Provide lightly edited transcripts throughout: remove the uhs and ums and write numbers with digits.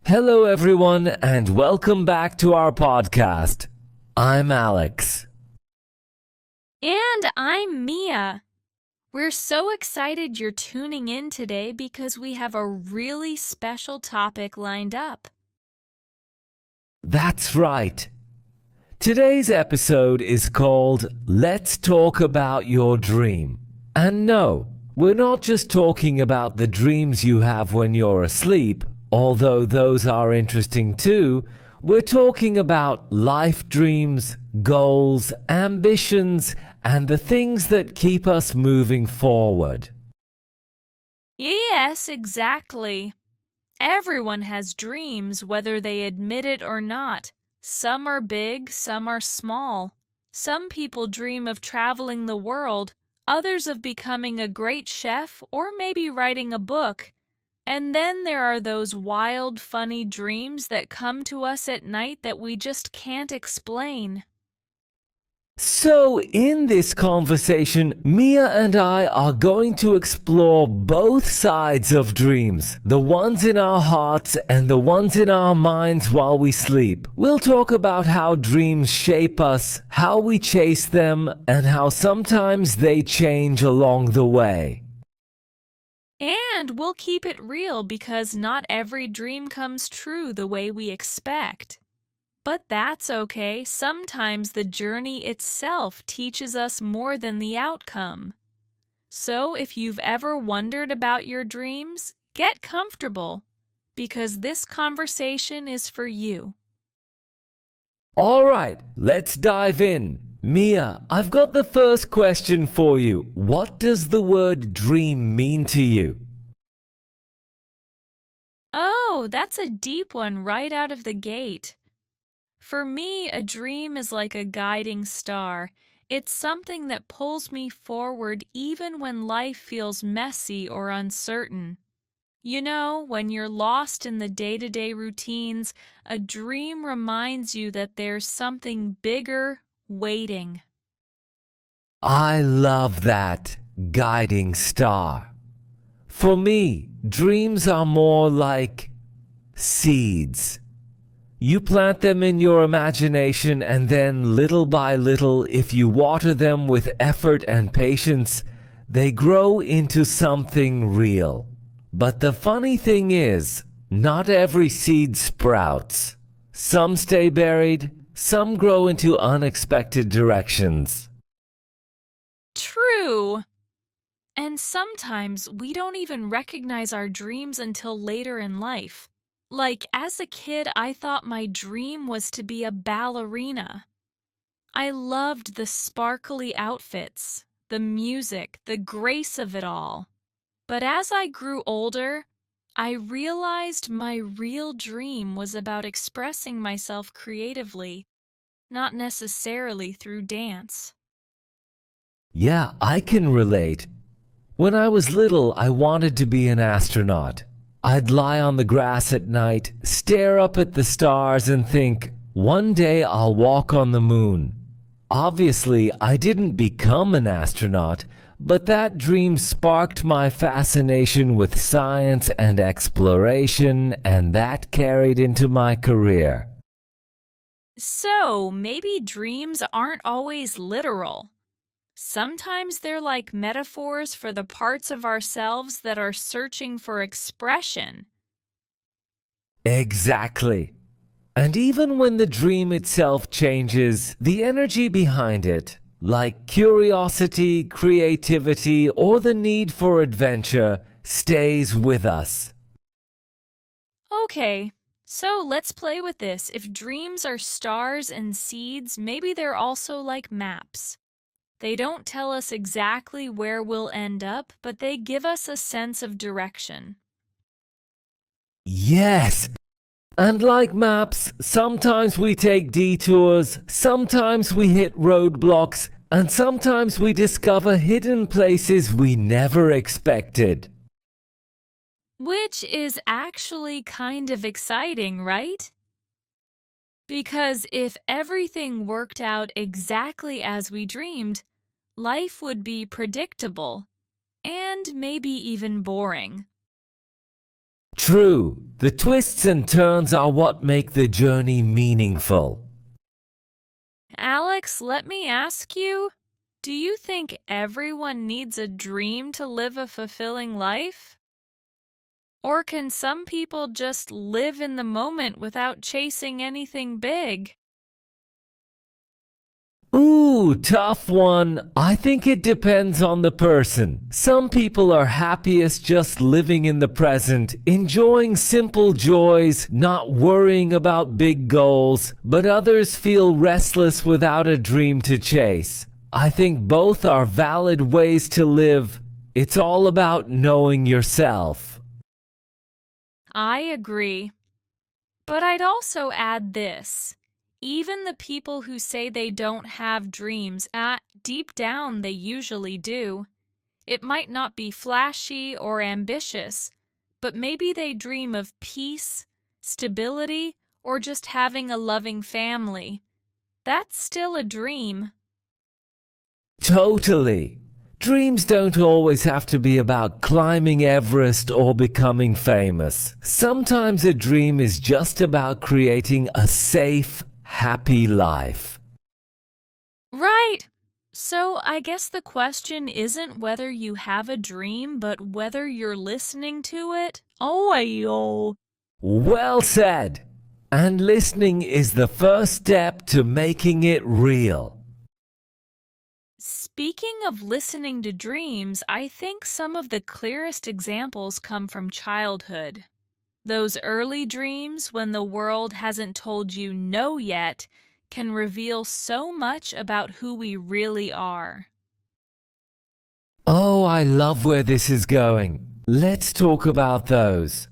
Hello, everyone, and welcome back to our podcast. I'm Alex. And I'm Mia. We're so excited you're tuning in today because we have a really special topic lined up. That's right. Today's episode is called Let's Talk About Your Dream. And no, we're not just talking about the dreams you have when you're asleep, although those are interesting too. We're talking about life dreams, goals, ambitions, and the things that keep us moving forward. Yes, exactly. Everyone has dreams, whether they admit it or not. Some are big, some are small. Some people dream of traveling the world, others of becoming a great chef or maybe writing a book. And then there are those wild, funny dreams that come to us at night that we just can't explain. So, in this conversation, Mia and I are going to explore both sides of dreams, the ones in our hearts and the ones in our minds while we sleep. We'll talk about how dreams shape us, how we chase them, and how sometimes they change along the way. And we'll keep it real because not every dream comes true the way we expect. But that's okay. Sometimes the journey itself teaches us more than the outcome. So if you've ever wondered about your dreams, get comfortable because this conversation is for you. All right, let's dive in. Mia, I've got the first question for you. What does the word dream mean to you? Oh, that's a deep one right out of the gate. For me, a dream is like a guiding star. It's something that pulls me forward even when life feels messy or uncertain. You know, when you're lost in the day-to-day routines, a dream reminds you that there's something bigger waiting. I love that guiding star. For me, dreams are more like seeds. You plant them in your imagination, and then little by little, if you water them with effort and patience, they grow into something real. But the funny thing is, not every seed sprouts. Some stay buried, some grow into unexpected directions. True. And sometimes we don't even recognize our dreams until later in life. Like, as a kid, I thought my dream was to be a ballerina. I loved the sparkly outfits, the music, the grace of it all. But as I grew older, I realized my real dream was about expressing myself creatively, not necessarily through dance. Yeah, I can relate. When I was little, I wanted to be an astronaut. I'd lie on the grass at night, stare up at the stars, and think, one day I'll walk on the moon. Obviously, I didn't become an astronaut, but that dream sparked my fascination with science and exploration, and that carried into my career. So, maybe dreams aren't always literal. Sometimes they're like metaphors for the parts of ourselves that are searching for expression. Exactly. And even when the dream itself changes, the energy behind it, like curiosity, creativity, or the need for adventure, stays with us. Okay, so let's play with this. If dreams are stars and seeds, maybe they're also like maps. They don't tell us exactly where we'll end up, but they give us a sense of direction. Yes! And like maps, sometimes we take detours, sometimes we hit roadblocks, and sometimes we discover hidden places we never expected. Which is actually kind of exciting, right? Because if everything worked out exactly as we dreamed, life would be predictable and maybe even boring. True, the twists and turns are what make the journey meaningful. Alex, let me ask you, do you think everyone needs a dream to live a fulfilling life? Or can some people just live in the moment without chasing anything big? Ooh, tough one. I think it depends on the person. Some people are happiest just living in the present, enjoying simple joys, not worrying about big goals, but others feel restless without a dream to chase. I think both are valid ways to live. It's all about knowing yourself. I agree. But I'd also add this. Even the people who say they don't have dreams, deep down they usually do. It might not be flashy or ambitious, but maybe they dream of peace, stability, or just having a loving family. That's still a dream. Totally. Dreams don't always have to be about climbing Everest or becoming famous. Sometimes a dream is just about creating a safe, happy life. Right. So I guess the question isn't whether you have a dream, but whether you're listening to it. Oh, ayo. Well said. And listening is the first step to making it real. Speaking of listening to dreams, I think some of the clearest examples come from childhood. Those early dreams when the world hasn't told you no yet can reveal so much about who we really are. Oh, I love where this is going. Let's talk about those.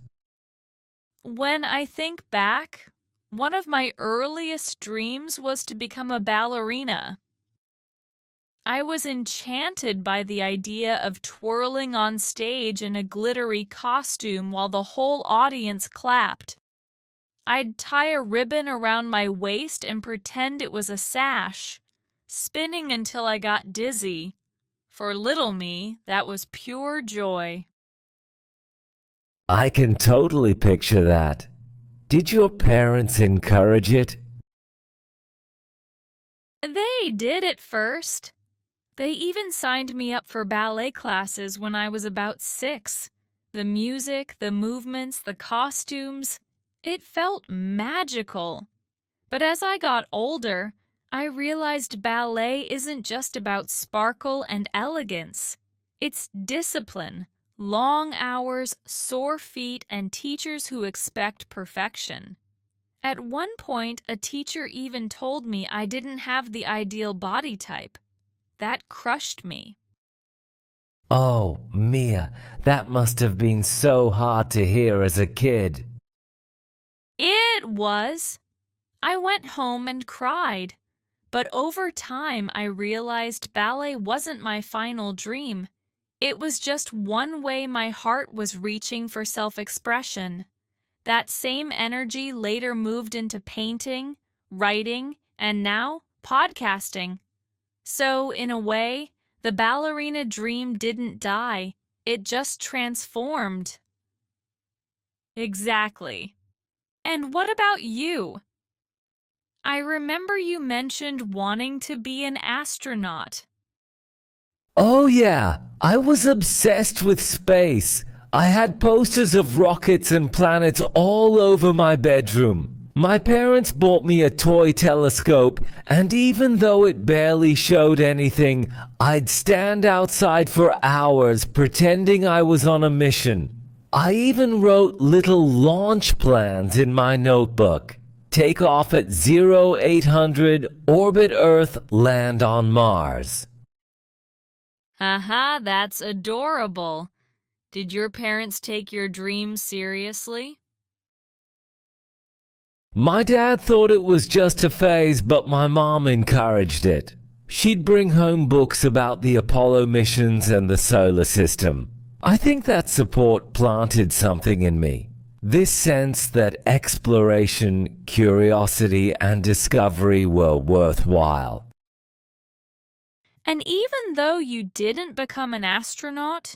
When I think back, one of my earliest dreams was to become a ballerina. I was enchanted by the idea of twirling on stage in a glittery costume while the whole audience clapped. I'd tie a ribbon around my waist and pretend it was a sash, spinning until I got dizzy. For little me, that was pure joy. I can totally picture that. Did your parents encourage it? They did at first. They even signed me up for ballet classes when I was about 6. The music, the movements, the costumes, it felt magical. But as I got older, I realized ballet isn't just about sparkle and elegance. It's discipline, long hours, sore feet, and teachers who expect perfection. At one point, a teacher even told me I didn't have the ideal body type. That crushed me. Oh, Mia, that must have been so hard to hear as a kid. It was. I went home and cried. But over time, I realized ballet wasn't my final dream. It was just one way my heart was reaching for self-expression. That same energy later moved into painting, writing, and now podcasting. So, in a way, the ballerina dream didn't die. It just transformed. Exactly. And what about you? I remember you mentioned wanting to be an astronaut. Oh yeah, I was obsessed with space. I had posters of rockets and planets all over my bedroom. My parents bought me a toy telescope, and even though it barely showed anything, I'd stand outside for hours pretending I was on a mission. I even wrote little launch plans in my notebook. Take off at 0800, orbit Earth, land on Mars. Haha, that's adorable. Did your parents take your dreams seriously? My dad thought it was just a phase, but my mom encouraged it. She'd bring home books about the Apollo missions and the solar system. I think that support planted something in me. This sense that exploration, curiosity, and discovery were worthwhile. And even though you didn't become an astronaut,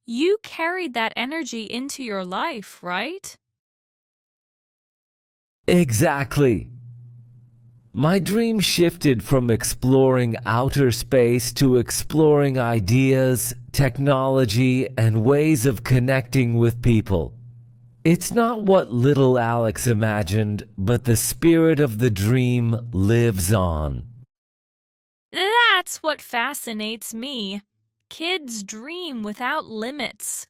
You carried that energy into your life, right? Exactly. My dream shifted from exploring outer space to exploring ideas, technology, and ways of connecting with people. It's not what little Alex imagined, but the spirit of the dream lives on. That's what fascinates me. Kids dream without limits.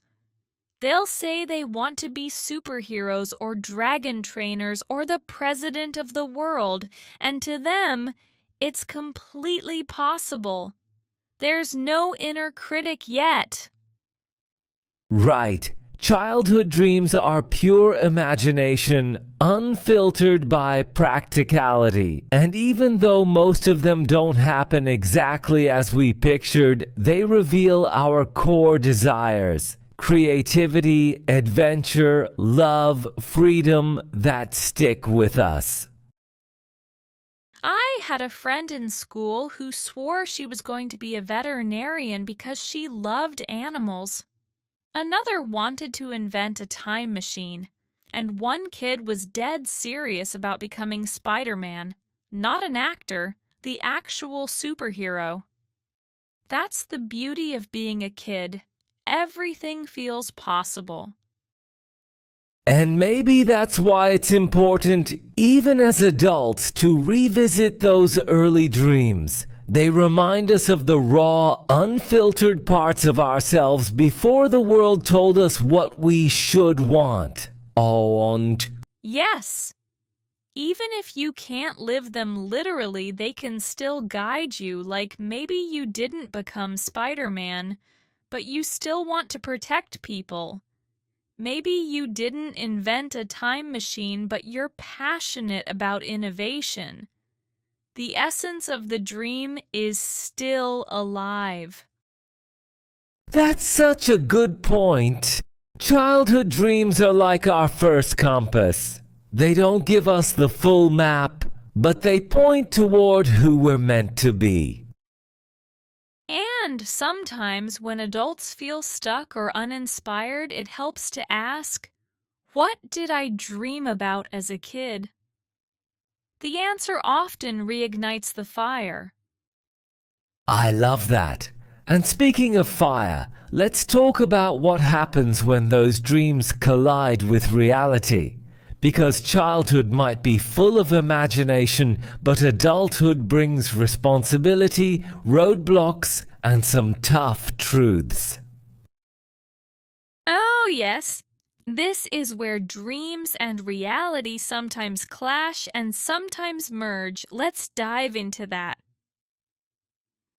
They'll say they want to be superheroes or dragon trainers or the president of the world, and to them, it's completely possible. There's no inner critic yet. Right. Childhood dreams are pure imagination, unfiltered by practicality. And even though most of them don't happen exactly as we pictured, they reveal our core desires: creativity, adventure, love, freedom that stick with us. I had a friend in school who swore she was going to be a veterinarian because she loved animals. Another wanted to invent a time machine, and one kid was dead serious about becoming Spider-Man, not an actor, the actual superhero. That's the beauty of being a kid. Everything feels possible. And maybe that's why it's important, even as adults, to revisit those early dreams. They remind us of the raw, unfiltered parts of ourselves before the world told us what we should want. Und Yes, even if you can't live them literally, they can still guide you, like maybe you didn't become Spider-Man, but you still want to protect people. Maybe you didn't invent a time machine, but you're passionate about innovation. The essence of the dream is still alive. that's such a good point. Childhood dreams are like our first compass. They don't give us the full map, but they point toward who we're meant to be. And sometimes when adults feel stuck or uninspired, it helps to ask, what did I dream about as a kid? The answer often reignites the fire. I love that. And speaking of fire, let's talk about what happens when those dreams collide with reality. Because childhood might be full of imagination, but adulthood brings responsibility, roadblocks, and some tough truths. Oh, yes. This is where dreams and reality sometimes clash and sometimes merge. Let's dive into that.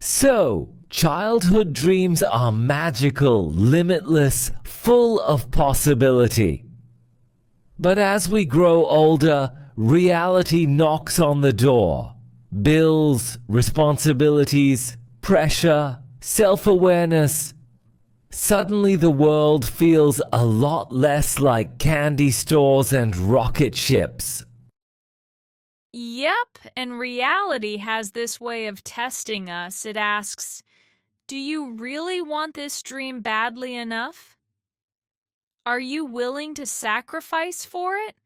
So, childhood dreams are magical, limitless, full of possibility. But as we grow older, reality knocks on the door. Bills, responsibilities, pressure, self-awareness. Suddenly the world feels a lot less like candy stores and rocket ships. Yep, and reality has this way of testing us. It asks, do you really want this dream badly enough? Are you willing to sacrifice for it?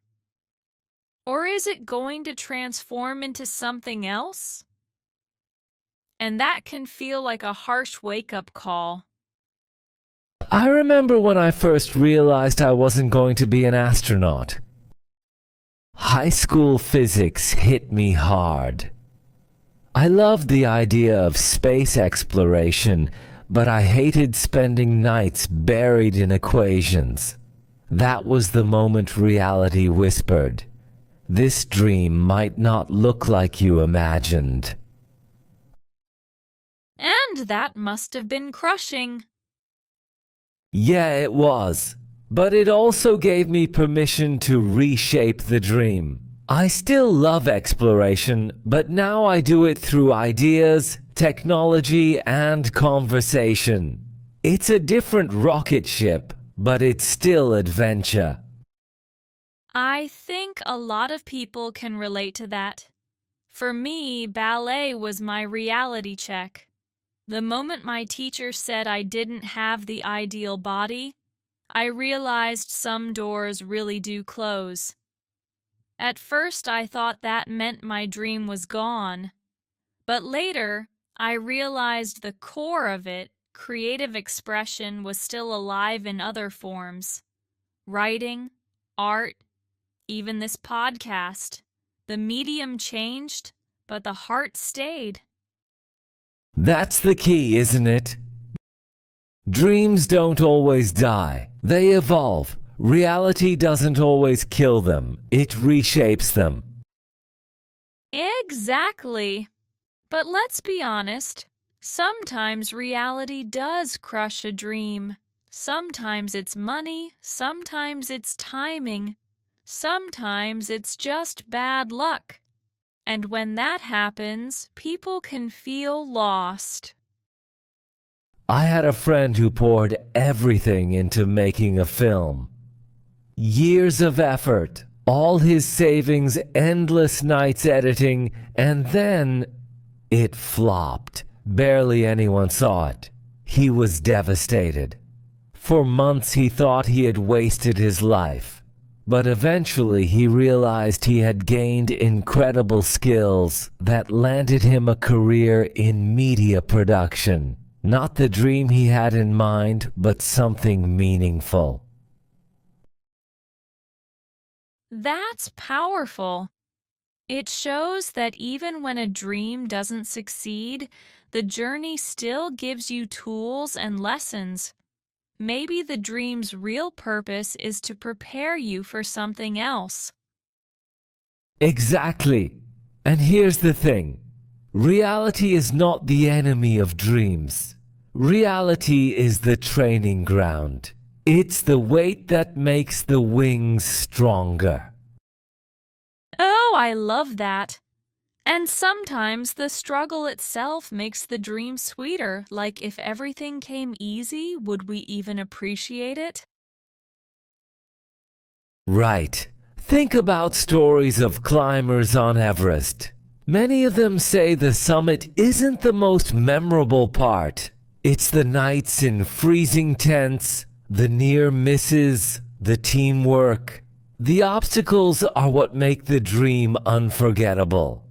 Or is it going to transform into something else? And that can feel like a harsh wake-up call. I remember when I first realized I wasn't going to be an astronaut. High school physics hit me hard. I loved the idea of space exploration, but I hated spending nights buried in equations. That was the moment reality whispered, "This dream might not look like you imagined." And that must have been crushing. Yeah, it was. But it also gave me permission to reshape the dream. I still love exploration, but now I do it through ideas, technology, and conversation. It's a different rocket ship, but it's still adventure. I think a lot of people can relate to that. For me, ballet was my reality check. The moment my teacher said I didn't have the ideal body, I realized some doors really do close. At first, I thought that meant my dream was gone, but later, I realized the core of it, creative expression, was still alive in other forms. Writing, art, even this podcast. The medium changed, but the heart stayed. That's the key, isn't it? Dreams don't always die, they evolve. Reality doesn't always kill them, it reshapes them. Exactly. But let's be honest. Sometimes reality does crush a dream. Sometimes it's money, sometimes it's timing, sometimes it's just bad luck. And when that happens, people can feel lost. I had a friend who poured everything into making a film. Years of effort, all his savings, endless nights editing, and then it flopped. Barely anyone saw it. He was devastated. For months he thought he had wasted his life. But eventually he realized he had gained incredible skills that landed him a career in media production. Not the dream he had in mind, but something meaningful. That's powerful. It shows that even when a dream doesn't succeed, the journey still gives you tools and lessons. Maybe the dream's real purpose is to prepare you for something else. Exactly. And here's the thing. Reality is not the enemy of dreams. Reality is the training ground. It's the weight that makes the wings stronger. Oh, I love that. And sometimes the struggle itself makes the dream sweeter, like if everything came easy, would we even appreciate it? Right. Think about stories of climbers on Everest. Many of them say the summit isn't the most memorable part. It's the nights in freezing tents, the near misses, the teamwork. The obstacles are what make the dream unforgettable.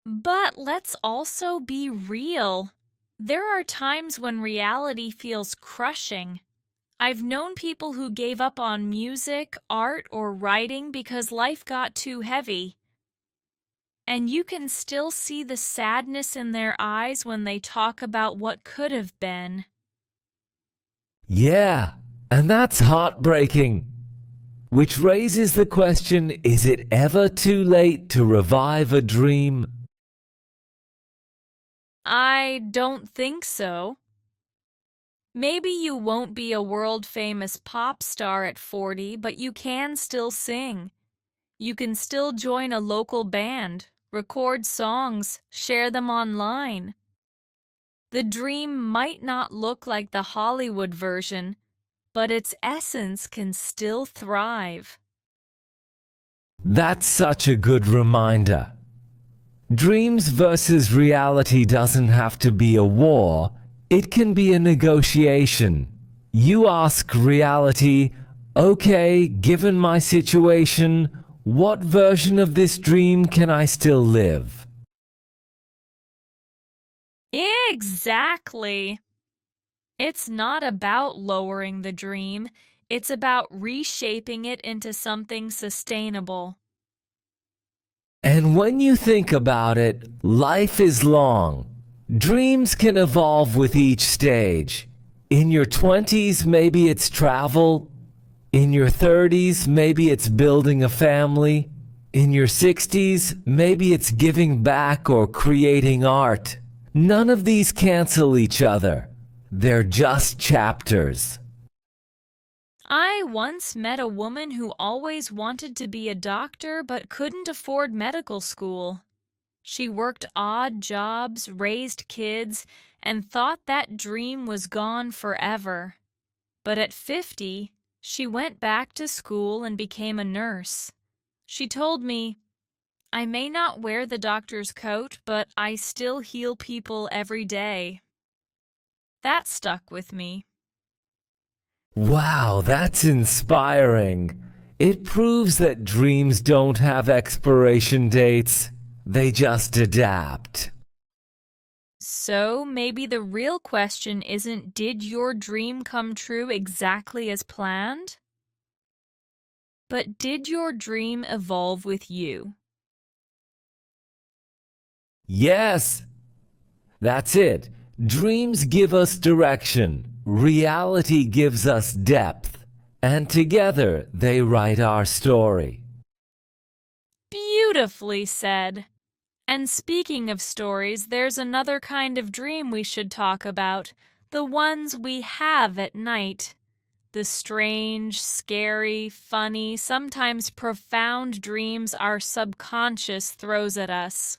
But let's also be real. There are times when reality feels crushing. I've known people who gave up on music, art, or writing because life got too heavy. And you can still see the sadness in their eyes when they talk about what could have been. Yeah, and that's heartbreaking. Which raises the question, is it ever too late to revive a dream? I don't think so. Maybe you won't be a world-famous pop star at 40, but you can still sing. You can still join a local band, record songs, share them online. The dream might not look like the Hollywood version, but its essence can still thrive. That's such a good reminder. Dreams versus reality doesn't have to be a war, it can be a negotiation. You ask reality, okay, given my situation, what version of this dream can I still live? Exactly. It's not about lowering the dream, it's about reshaping it into something sustainable. And when you think about it, life is long. Dreams can evolve with each stage. In your 20s, maybe it's travel. In your 30s, maybe it's building a family. In your 60s, maybe it's giving back or creating art. None of these cancel each other. They're just chapters. I once met a woman who always wanted to be a doctor but couldn't afford medical school. She worked odd jobs, raised kids, and thought that dream was gone forever. But at 50, she went back to school and became a nurse. She told me, I may not wear the doctor's coat, but I still heal people every day. That stuck with me. Wow, that's inspiring. It proves that dreams don't have expiration dates, they just adapt. So maybe the real question isn't, did your dream come true exactly as planned? But did your dream evolve with you? Yes, that's it. Dreams give us direction, reality gives us depth, and together they write our story. Beautifully said. And speaking of stories, there's another kind of dream we should talk about, the ones we have at night. The strange, scary, funny, sometimes profound dreams our subconscious throws at us.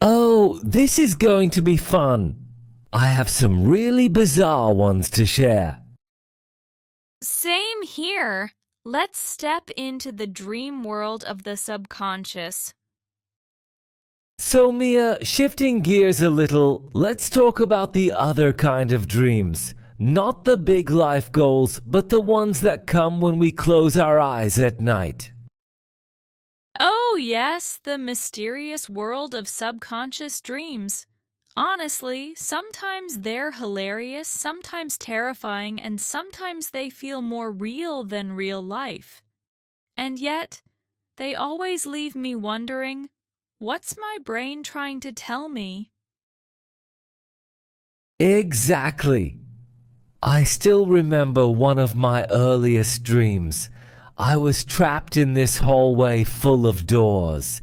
Oh, this is going to be fun. I have some really bizarre ones to share. Same here. Let's step into the dream world of the subconscious. So, Mia, shifting gears a little, let's talk about the other kind of dreams. Not the big life goals, but the ones that come when we close our eyes at night. Oh, yes, the mysterious world of subconscious dreams. Honestly, sometimes they're hilarious, sometimes terrifying, and sometimes they feel more real than real life. And yet, they always leave me wondering, what's my brain trying to tell me? Exactly. I still remember one of my earliest dreams. I was trapped in this hallway full of doors.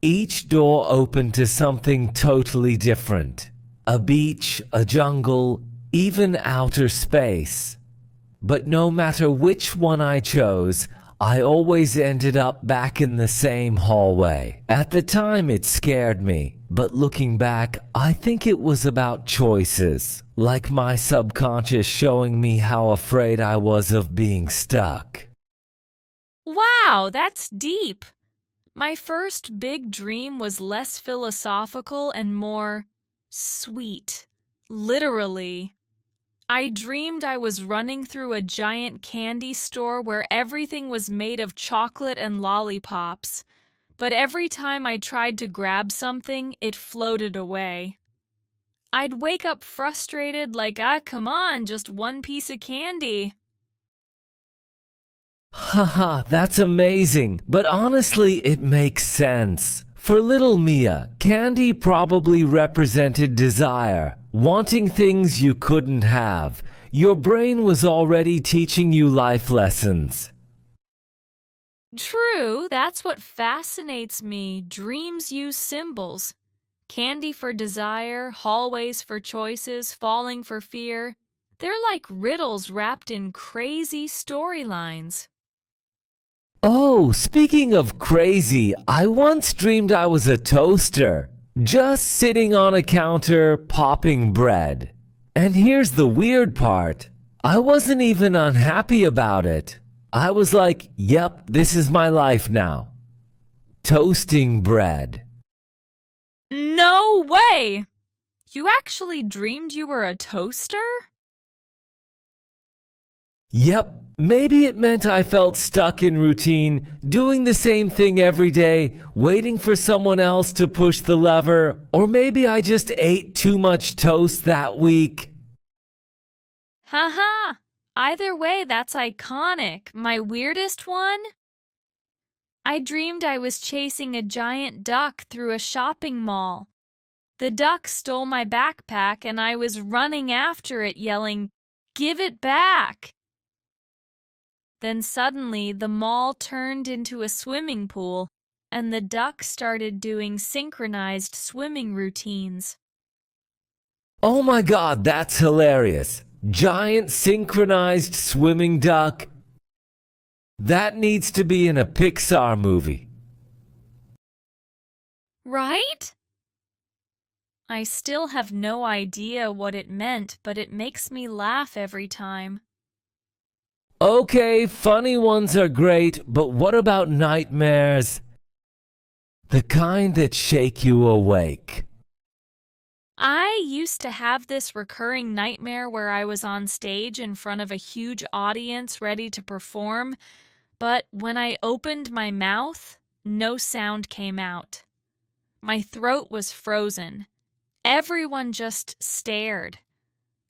Each door opened to something totally different. A beach, a jungle, even outer space. But no matter which one I chose, I always ended up back in the same hallway. At the time, it scared me, but looking back, I think it was about choices, like my subconscious showing me how afraid I was of being stuck. Wow, that's deep. My first big dream was less philosophical and more sweet. Literally. I dreamed I was running through a giant candy store where everything was made of chocolate and lollipops, but every time I tried to grab something, it floated away. I'd wake up frustrated like, come on, just one piece of candy. Haha, that's amazing, but honestly, it makes sense. For little Mia, candy probably represented desire, wanting things you couldn't have. Your brain was already teaching you life lessons. True, that's what fascinates me. Dreams use symbols. Candy for desire, hallways for choices, falling for fear. They're like riddles wrapped in crazy storylines. Oh, speaking of crazy, I once dreamed I was a toaster, just sitting on a counter popping bread. And here's the weird part. I wasn't even unhappy about it. I was like, yep, this is my life now. Toasting bread. No way! You actually dreamed you were a toaster? Yep, maybe it meant I felt stuck in routine, doing the same thing every day, waiting for someone else to push the lever, or maybe I just ate too much toast that week. Haha! Either way, that's iconic. My weirdest one? I dreamed I was chasing a giant duck through a shopping mall. The duck stole my backpack and I was running after it yelling, "Give it back!" Then suddenly the mall turned into a swimming pool and the duck started doing synchronized swimming routines. Oh my god, that's hilarious. Giant synchronized swimming duck. That needs to be in a Pixar movie. Right? I still have no idea what it meant, but it makes me laugh every time. Okay, funny ones are great, but what about nightmares? the kind that shake you awake. I used to have this recurring nightmare where I was on stage in front of a huge audience ready to perform, but when I opened my mouth, no sound came out. My throat was frozen. Everyone just stared.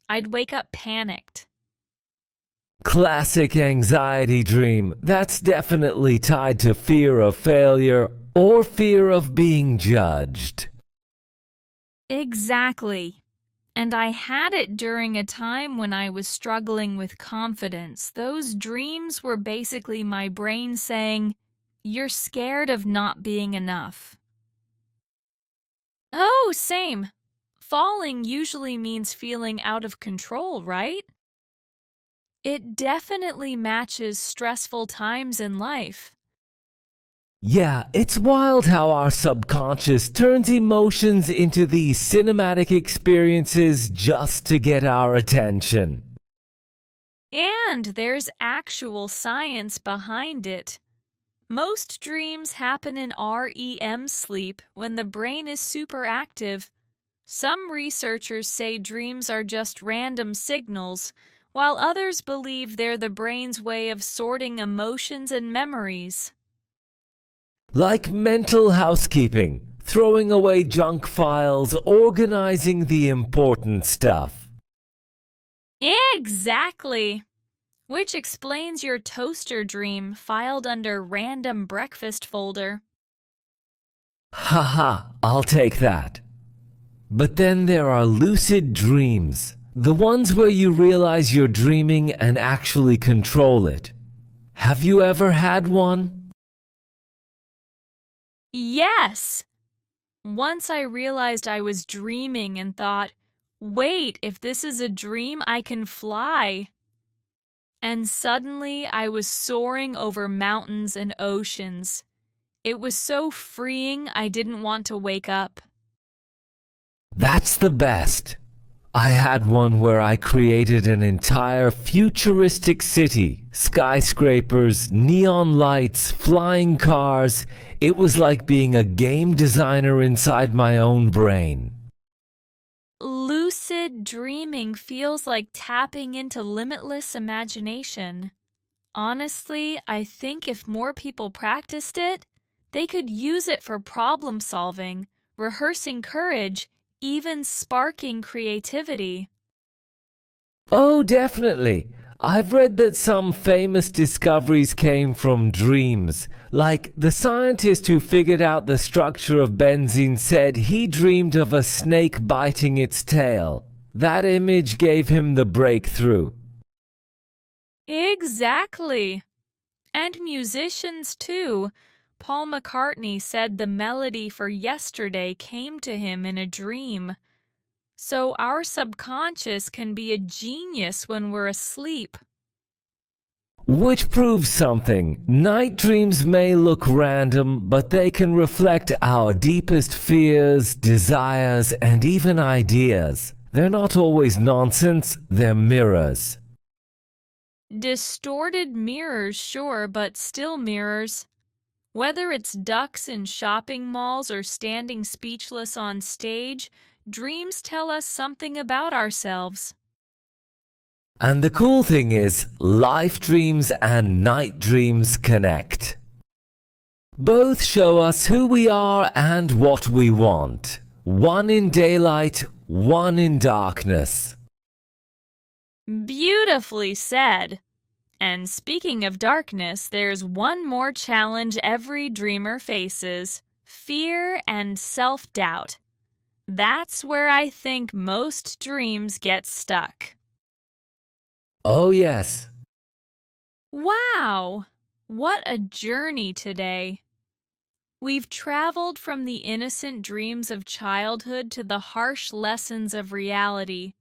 I'd wake up panicked. Classic anxiety dream. That's definitely tied to fear of failure or fear of being judged. Exactly. And I had it during a time when I was struggling with confidence. Those dreams were basically my brain saying, "You're scared of not being enough." Oh, same. Falling usually means feeling out of control, right? It definitely matches stressful times in life. Yeah, it's wild how our subconscious turns emotions into these cinematic experiences just to get our attention. And there's actual science behind it. Most dreams happen in REM sleep when the brain is super active. Some researchers say dreams are just random signals, while others believe they're the brain's way of sorting emotions and memories. Like mental housekeeping, throwing away junk files, organizing the important stuff. Exactly! Which explains your toaster dream filed under random breakfast folder. Haha, I'll take that. But then there are lucid dreams, the ones where you realize you're dreaming and actually control it. Have you ever had one? Yes! Once I realized I was dreaming and thought, wait, if this is a dream, I can fly. And suddenly I was soaring over mountains and oceans. It was so freeing I didn't want to wake up. That's the best. I had one where I created an entire futuristic city, skyscrapers, neon lights, flying cars. It was like being a game designer inside my own brain. Lucid dreaming feels like tapping into limitless imagination. Honestly, I think if more people practiced it, they could use it for problem solving, rehearsing courage, even sparking creativity. Oh, definitely. I've read that some famous discoveries came from dreams. Like the scientist who figured out the structure of benzene said he dreamed of a snake biting its tail. That image gave him the breakthrough. Exactly. And musicians too. Paul McCartney said the melody for Yesterday came to him in a dream. So our subconscious can be a genius when we're asleep. Which proves something. Night dreams may look random, but they can reflect our deepest fears, desires, and even ideas. They're not always nonsense, they're mirrors. Distorted mirrors, sure, but still mirrors. Whether it's ducks in shopping malls or standing speechless on stage, dreams tell us something about ourselves. And the cool thing is, life dreams and night dreams connect. Both show us who we are and what we want. One in daylight, one in darkness. Beautifully said. And speaking of darkness, there's one more challenge every dreamer faces: fear and self-doubt. That's where I think most dreams get stuck. Oh yes. Wow! What a journey today. We've traveled from the innocent dreams of childhood to the harsh lessons of reality,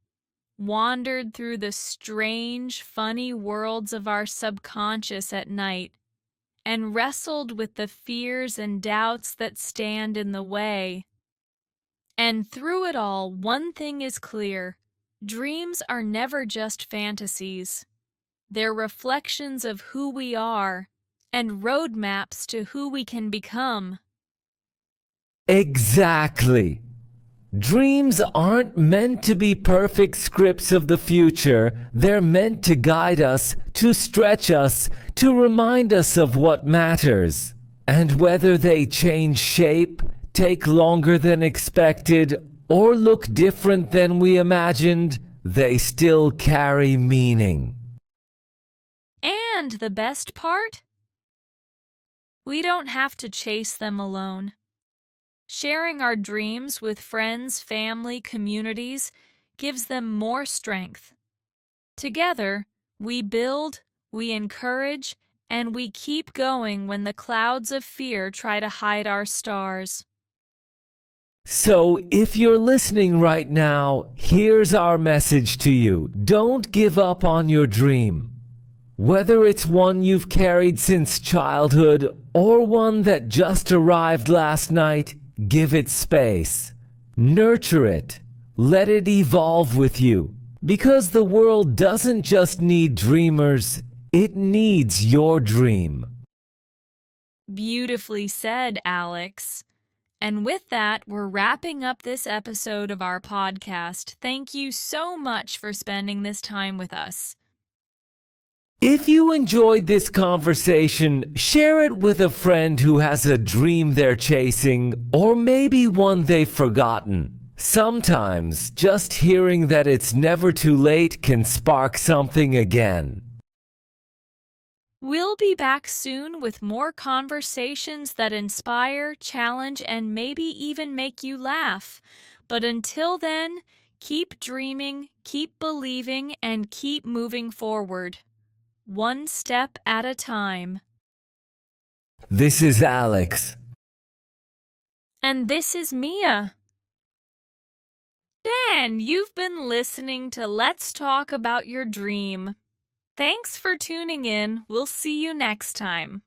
wandered through the strange, funny worlds of our subconscious at night, and wrestled with the fears and doubts that stand in the way. And through it all, one thing is clear: dreams are never just fantasies. They're reflections of who we are and roadmaps to who we can become. Exactly. Dreams aren't meant to be perfect scripts of the future. They're meant to guide us, to stretch us, to remind us of what matters. And whether they change shape, take longer than expected, or look different than we imagined, they still carry meaning. And the best part? We don't have to chase them alone. Sharing our dreams with friends, family, communities gives them more strength. Together, we build, we encourage, and we keep going when the clouds of fear try to hide our stars. So, if you're listening right now, here's our message to you. Don't give up on your dream. Whether it's one you've carried since childhood or one that just arrived last night, give it space. Nurture it. Let it evolve with you. Because the world doesn't just need dreamers, it needs your dream. Beautifully said, Alex. And with that, we're wrapping up this episode of our podcast. Thank you so much for spending this time with us. If you enjoyed this conversation, share it with a friend who has a dream they're chasing, or maybe one they've forgotten. Sometimes just hearing that it's never too late can spark something again. We'll be back soon with more conversations that inspire, challenge, and maybe even make you laugh. But until then, keep dreaming, keep believing, and keep moving forward. One step at a time. This is Alex. And this is Mia. Dan, you've been listening to Let's Talk About Your Dream. Thanks for tuning in. We'll see you next time.